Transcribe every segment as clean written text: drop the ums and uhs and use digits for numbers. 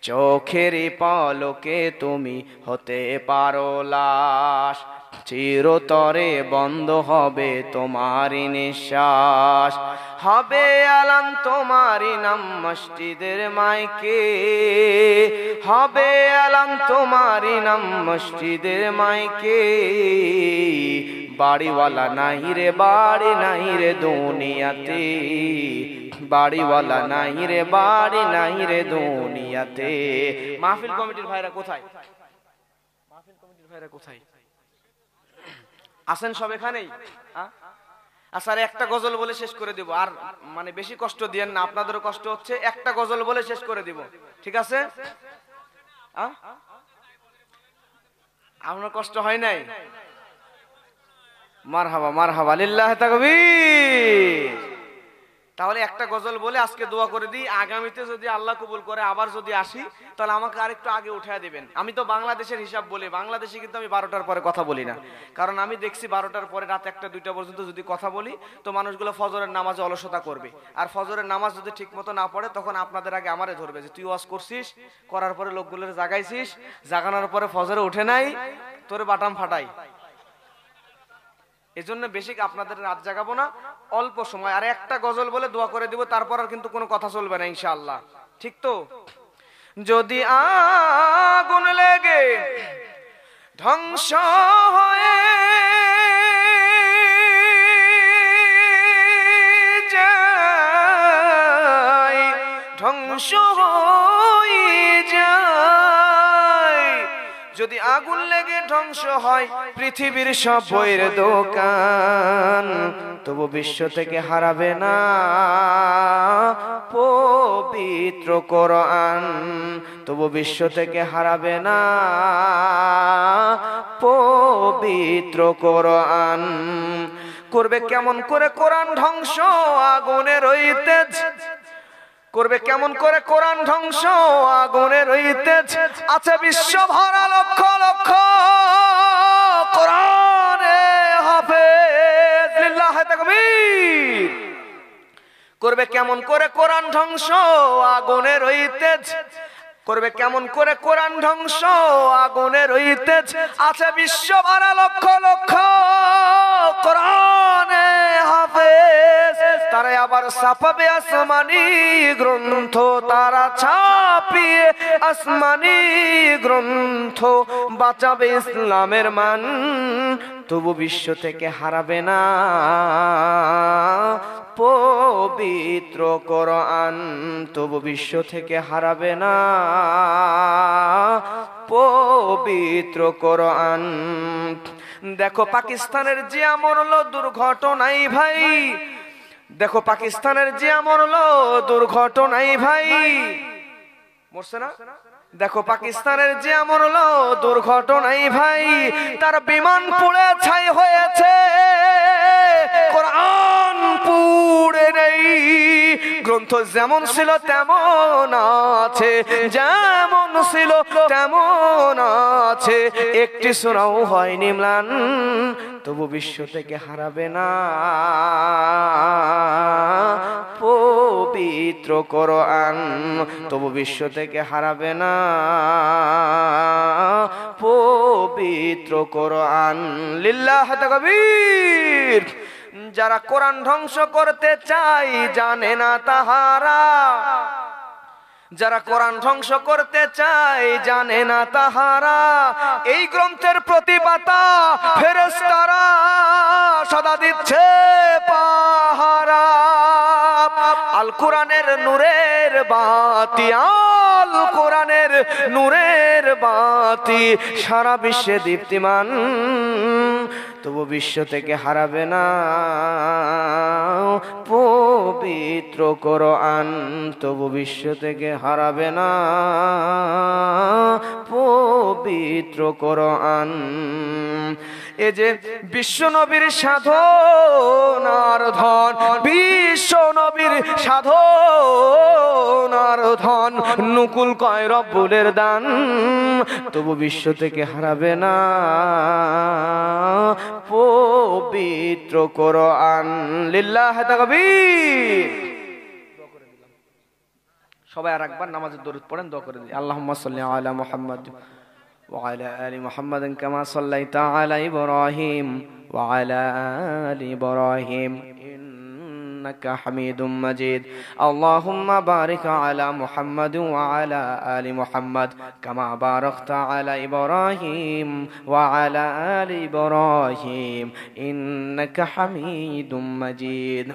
চোখেরই পলকে তুমি হতে পারো লাশ, চিরতরে বন্ধ হবে তোমারই নিঃশ্বাস। হবে আলান তোমারই নাম মসজিদের মাইকে, হবে আলান তোমারই নাম মসজিদের মাইকে। বাড়িওয়ালা নাই রে বাড়ি নাই রে দুনিয়াতে, বাড়িওয়ালা নাই রে বাড়ি নাই রে দুনিয়াতে। মাহফিল কমিটির ভাইরা কোথায়? মাহফিল কমিটির ভাইরা কোথায় আছেন? সব এখানেই? আচ্ছা, একটা গজল বলে শেষ করে দিব, আর মানে বেশি কষ্ট দিয়েন না, আপনাদেরও কষ্ট হচ্ছে। একটা গজল বলে শেষ করে দিব, ঠিক আছে? আপনার কষ্ট হয় নাই? মারহাবা মারহাবা, লিল্লাহ তাকবীর। তাহলে একটা গজল বলে আজকে দোয়া করে দিই, আগামীতে যদি আল্লাহ কবুল করে আবার যদি আসি তাহলে আমাকে আরেকটু আগে উঠায় দিবেন। আমি তো বাংলাদেশের হিসাব বলি, বাংলাদেশে কিন্তু আমি 12টার পরে কথা বলি না, কারণ আমি দেখছি 12টার পরে রাত 1টা 2টা পর্যন্ত যদি কথা বলি তো মানুষগুলো ফজরের নামাজে অলসতা করবে, আর ফজরের নামাজ যদি ঠিক মতো না পড়ে তখন আপনাদের আগে আমারে ধরবে যে তুই ওয়াজ করছিস, করার পরে লোকগুলোর জাগাইছিস, জাগানোর পরে ফজরে উঠে নাই, তোরে বাটাম ফাটাই। এজন্য বেশি আপনাদের রাত জাগাবো না, অল্প সময় আর একটা গজল বলে দোয়া করে দিব, তারপর আর কিন্তু কোনো কথা চলবে না ইনশাআল্লাহ, ঠিক তো? যদি আগুন লেগে ধ্বংস হয়ে যায়, ধ্বংস হয়ে যায়, যদি আগুন লেগে ধ্বংস হয় পৃথিবীর সব বইয়ের দোকান, তবু বিশ্ব থেকে হারাবে না পবিত্র কোরআন, তবু বিশ্ব থেকে হারাবে না পবিত্র কোরআন। করবে কেমন করে কোরআন ধ্বংস আগুনের ওই তেজ, করবে কেমন করে কোরআন ধ্বংস আগুনের ওই তেজ, আছে বিশ্ব ভরা লক্ষ লক্ষ কোরআনে হাফেজ, লিল্লাহ তাকবীর। করবে কেমন করে কোরআন ধ্বংস আগুনের ওই তেজ, করবে কেমন করে কোরআন ধ্বংস আগুনের ওই তেজ, আছে বিশ্ব ভরা লক্ষ লক্ষ কোরআনে হাফেজ। তারা আবার ছাপাবে আসমানি গ্রন্থ, তারা ছাপিয়ে আসমানি গ্রন্থ, বাঁচাবে ইসলামের মান, তবু বিশ্ব থেকে হারাবে না পবিত্র কোরআন, তবু বিশ্ব থেকে হারাবে না পবিত্র কোরআন। দেখো পাকিস্তানের জিয়া মরলো দুর্ঘটনাই ভাই, দেখো পাকিস্তানের জিয়া মরলো দুর্ঘটনাই ভাই, মরছে না? দেখো পাকিস্তানের জিয়া মরলো দুর্ঘটনাই ভাই, তার বিমান পুড়ে ছাই হয়েছে, কোরআন পুড়ে নেই। গ্রন্থ যেমন ছিল তেমন আছে, যেমন ছিল তেমন আছে, একটি সূরাও হয়নি ম্লান, তবু বিশ্ব থেকে হারাবে না পবিত্র কোরআন, তবু বিশ্ব থেকে হারাবে না পবিত্র কোরআন, লিল্লাহ তাকবীর। যারা কোরআন ধ্বংস করতে চায় জানে না তাহারা, যারা কোরআন ধ্বংস করতে চায় জানে না তাহারা, এই গ্রন্থের প্রতি পাতা ফেরেশতারা সদা দিচ্ছে পাহারা। আল কোরআনের নূরের বাতি, আল কোরআনের নূরের বাতি সারা বিশ্বে দীপ্তিমান, তবু বিশ্ব থেকে হারাবে না পবিত্র কোরআন, তবু বিশ্ব থেকে হারাবে না পবিত্র কোরআন। এ যে বিশ্ব নবীর সাধনার ধন, বিশ্ব নবীর সাধনার ধন, নুকুল কয় রব্বুলের দান, তবু বিশ্ব থেকে হারাবে না পবিত্র কোরআন, লিল্লাহ তাকবীর। সবাই আর একবার নামাজের দরুদ পড়েন, দোয়া করে দিই। আল্লাহুম্মা সাল্লি আলা মুহাম্মাদ ওয়া আলা আলি মুহাম্মাদিন কামা সাল্লাইতা আলা ইব্রাহিম ওয়া আলা আলি ইব্রাহিম ইন্নাকা হামিদুম মাজিদ। আল্লাহুম্মা বারিক আলা মুহাম্মাদ ওয়া আলা আলি মুহাম্মাদ কামা বারাকতা আলা ইব্রাহিম ওয়া আলা আলি ইব্রাহিম ইন্নাকা হামিদুম মাজিদ।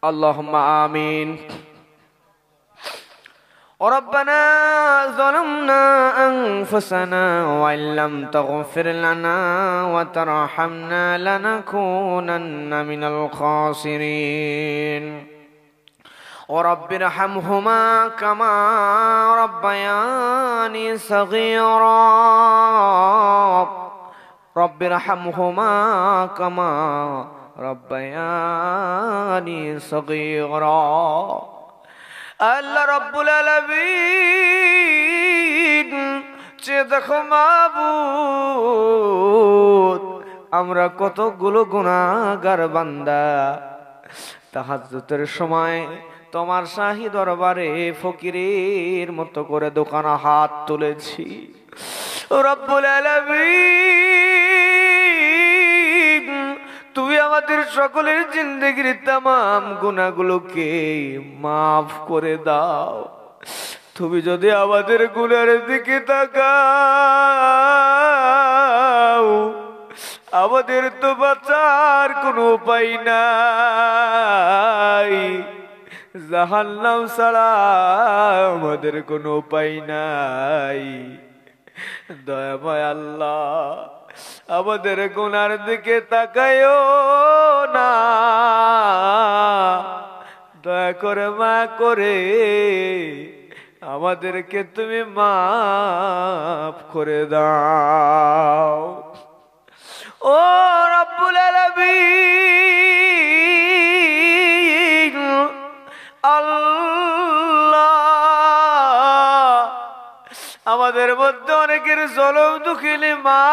আল্লাহুম্মা আমিন। ربنا ظلمنا أنفسنا وإن لم تغفر لنا وترحمنا لنكونن من الخاسرين ورب ارحمهما كما ربياني صغيرا رب ارحمهما كما ربياني صغيرا। আল্লাহ রাব্বুল আলামিন যে দেখো মাবুদ, আমরা কতগুলো গুনাহগার বান্দা তাহাজ্জুদের সময় তোমার শাহী দরবারে ফকিরের মতো করে দোকানে হাত তুলেছি। রব্বুল আলামিন তুমি আমাদের সকলের জিন্দেগির তামাম গুনাহগুলোকে মাফ করে দাও। তুমি যদি আমাদের গুনার দিকে তাকাও, আমাদের তো বাঁচার কোনো উপায় নাই, জাহান্নাম ছাড়া আমাদের কোনো উপায় নাই। দয়াময় আল্লাহ, আমাদের গুনার দিকে তাকায়ও না, দয়া করে মা করে আমাদেরকে তুমি মাফ করে দাও। ও রব্বুল আলামিন আল্লাহ, আমাদের মধ্যে অনেকের জলম দুঃখিনী মা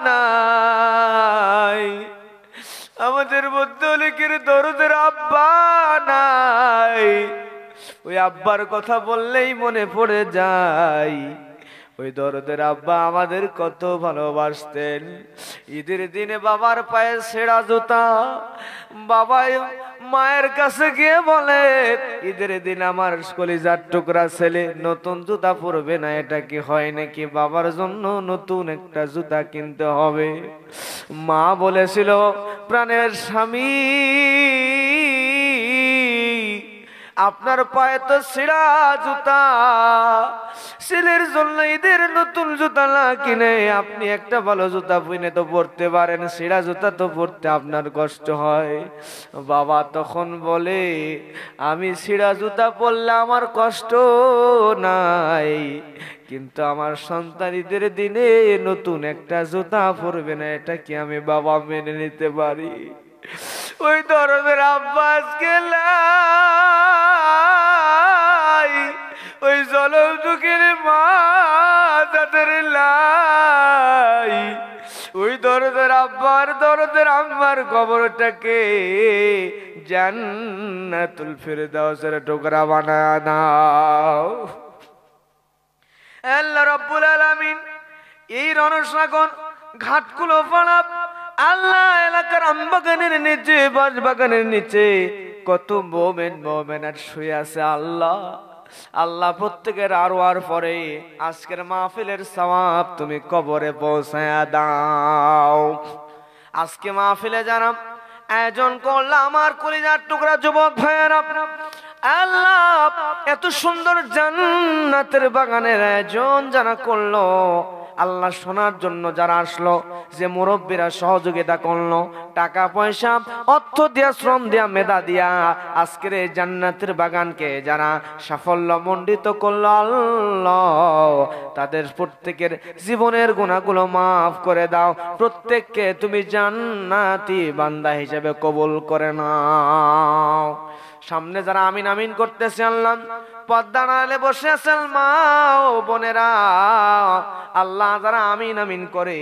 নাই, আমাদের মধ্যে অনেকের দরদের আব্বা নাই। ওই আব্বার কথা বললেই মনে পড়ে যায়, ওই দরদের আব্বা আমাদের কত ভালোবাসতেন। ঈদের দিনে বাবার পায়ে ছেঁড়া জুতা, বাবা মায়ের কাছে গিয়ে বলে, ঈদের দিন আমার কলিজার টুকরা ছেলে নতুন জুতা পরবে না, এটা কি হয় নাকি? বাবার জন্য নতুন একটা জুতা কিনতে হবে। মা বলেছিল, প্রাণের স্বামী আপনার পায়ে তো ছেঁড়া জুতা, ছেলের জন্য ঈদের নতুন জুতা না কিনে আপনি একটা ভালো জুতা কিনে তো পরতে পারেন, ছেঁড়া জুতা তো পরতে আপনার কষ্ট হয়। বাবা তখন বলে, আমি ছেঁড়া জুতা পরলে আমার কষ্ট নাই, কিন্তু আমার সন্তান ঈদের দিনে নতুন একটা জুতা পরবে না, এটা কি আমি বাবা মেনে নিতে পারি? ওই দরদের আব্বাস গেলাই, ওই জলম দুঃখের মা তাদের লাই, ওই দরদের আব্বার দরদের আম্মার কবরটাকে জান্নাতুল ফিরদাউসের টুকরা বানায় দাও। আল্লাহ রাব্বুল আলামিন এই রণসাগর ঘাটগুলো পাড়া আল্লাহ এলাকার আমবাগানের নিচে, বাঁশবাগানের নিচে কত মোমেনাত শুয়ে আছে। আল্লাহ আল্লাহ প্রত্যেকের আর পরে আজকের মাহফিলের সওয়াব তুমি কবরে পৌঁছায়া দাও। আজকে মাহফিলে যারা আয়োজন করলাম আমার কলিজার টুকরা যুবক ভাইয়েরা, আল্লাহ এত সুন্দর জান্নাতের বাগানের আয়োজন যারা করলো, আল্লাহ শোনার জন্য যারা আসলো, যে মুরব্বীরা সহযোগিতা করলো, টাকা পয়সা অর্থ দিয়া শ্রম দিয়া মেধা দিয়া আজকের এই জান্নাতের বাগানকে যারা সাফল্য মণ্ডিত করলো, আল্লাহ তাদের প্রত্যেকের জীবনের গুনাহগুলো মাফ করে দাও। প্রত্যেককে তুমি জান্নাতি বান্দা হিসেবে কবুল করে নাও। সামনে যারা আমিন আমিন করতেছে আল্লাহ, পর্দার আড়ালে বসে আছেন মা ও বোনেরা, আল্লাহ যারা আমিন আমিন করে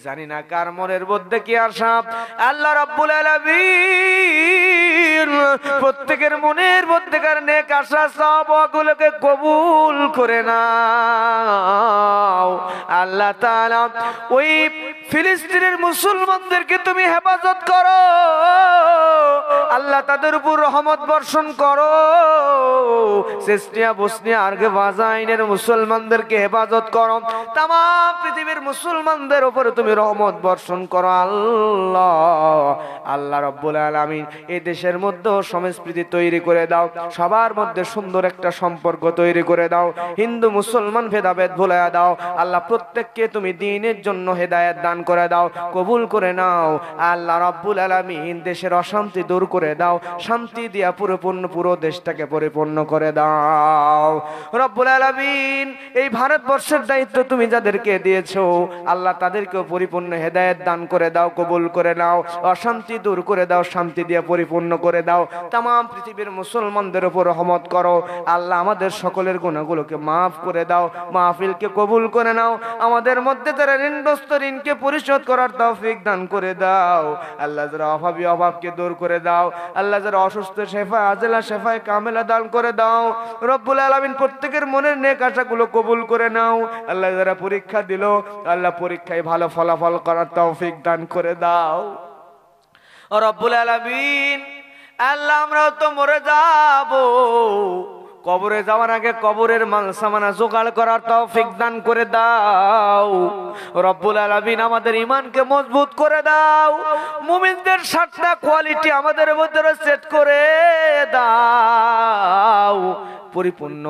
জানি না কার মনের মধ্যে কি আশা, আল্লাহ রাব্বুল আলামিন প্রত্যেকের মনের মধ্যেকার নেক আশা সবগুলোকে কবুল করে নাও আল্লাহ তাআলা। ওই ফিলিস্তিনের মুসলমানদেরকে তুমি হেফাজত করো আল্লাহ, তাদের উপর রহমত বর্ষণ করো। চেচনিয়া বসনিয়া আর্গেবাজাইনের মুসলমানদেরকে হেফাজত করো, তাম পৃথিবীর মুসলমানদের উপরে তুমি রহমত বর্ষণ করো আল্লাহ। আল্লাহ রাব্বুল আলামিন এই দেশের মধ্যে সংস্কৃতি তৈরি করে দাও, সবার মধ্যে সুন্দর একটা সম্পর্ক তৈরি করে দাও, হিন্দু মুসলমান ভেদাভেদ ভুলাইয়া দাও আল্লাহ। প্রত্যেককে তুমি দ্বীনের জন্য হেদায়েত দান করে দাও, কবুল করে নাও আল্লাহ রাব্বুল আলামিন। দেশের অশান্তি দূর করে দাও, শান্তি দিয়া পরিপূর্ণ পুরো দেশটাকে পরিপূর্ণ করে দাও রব্বুল আলামিন। এই ভারতবর্ষের দায়িত্ব তুমি যাদেরকে দিয়েছো আল্লাহ, তাদেরকেও পরিপূর্ণ হেদায়েত দান করে দাও, কবুল করে নাও। অশান্তি দূর করে দাও, শান্তি দিয়ে পরিপূর্ণ করে দাও। তাম পৃথিবীর মুসলমানদের উপর রহমত করো আল্লাহ। আমাদের সকলের গুনাহগুলোকে মাফ করে দাও, মাহফিলকে কবুল করে নাও। আমাদের মধ্যে যারা ঋণগ্রস্ত ঋণকে পরিশোধ করার তৌফিক দান করে দাও আল্লাহ। যারা অভাবী অভাবকে দূর করে দাও আল্লাহ। যারা অসুস্থ শেফা আজেলা শেফায়ে কামেলা দান করে দাও রব্বুল আলামিন। প্রত্যেকের মনের নেক আশাগুলো কবুল করে নাও আল্লাহ। যারা পরীক্ষা দিল আল্লাহ, পরীক্ষায় ভালো ফলাফল করার তৌফিক দান করে দাও রব্বুল আলামিন। আল্লাহ আমরাও তো মরে যাব, কবরে যাওয়ার আগে কবরের মালসামানা জোগাড় করার তৌফিক দান করে দাও রব্বুল আলামিন। আমাদের ঈমানকে মজবুত করে দাও, মুমিনদের 7টা কোয়ালিটি আমাদের মধ্যে সেট করে দাও। পরিপূর্ণ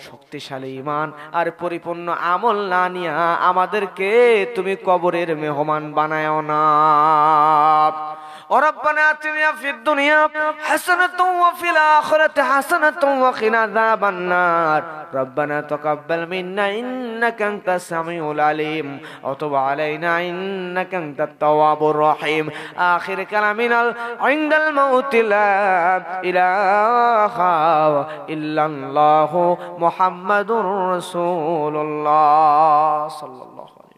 শক্তিশালী ঈমান আর পরিপূর্ণ আমল না নিয়া আমাদেরকে তুমি কবরের মেহমান বানায়ও না। ربنا آتنا في الدنيا حسنة وفي الآخرة حسنة وقنا عذاب النار ربنا تقبل منا إنك أنت السميع العليم وتب علينا إنك أنت التواب الرحيم آخر كلامنا عند الموت لا إله إلا الله محمد رسول الله صلى الله عليه وسلم.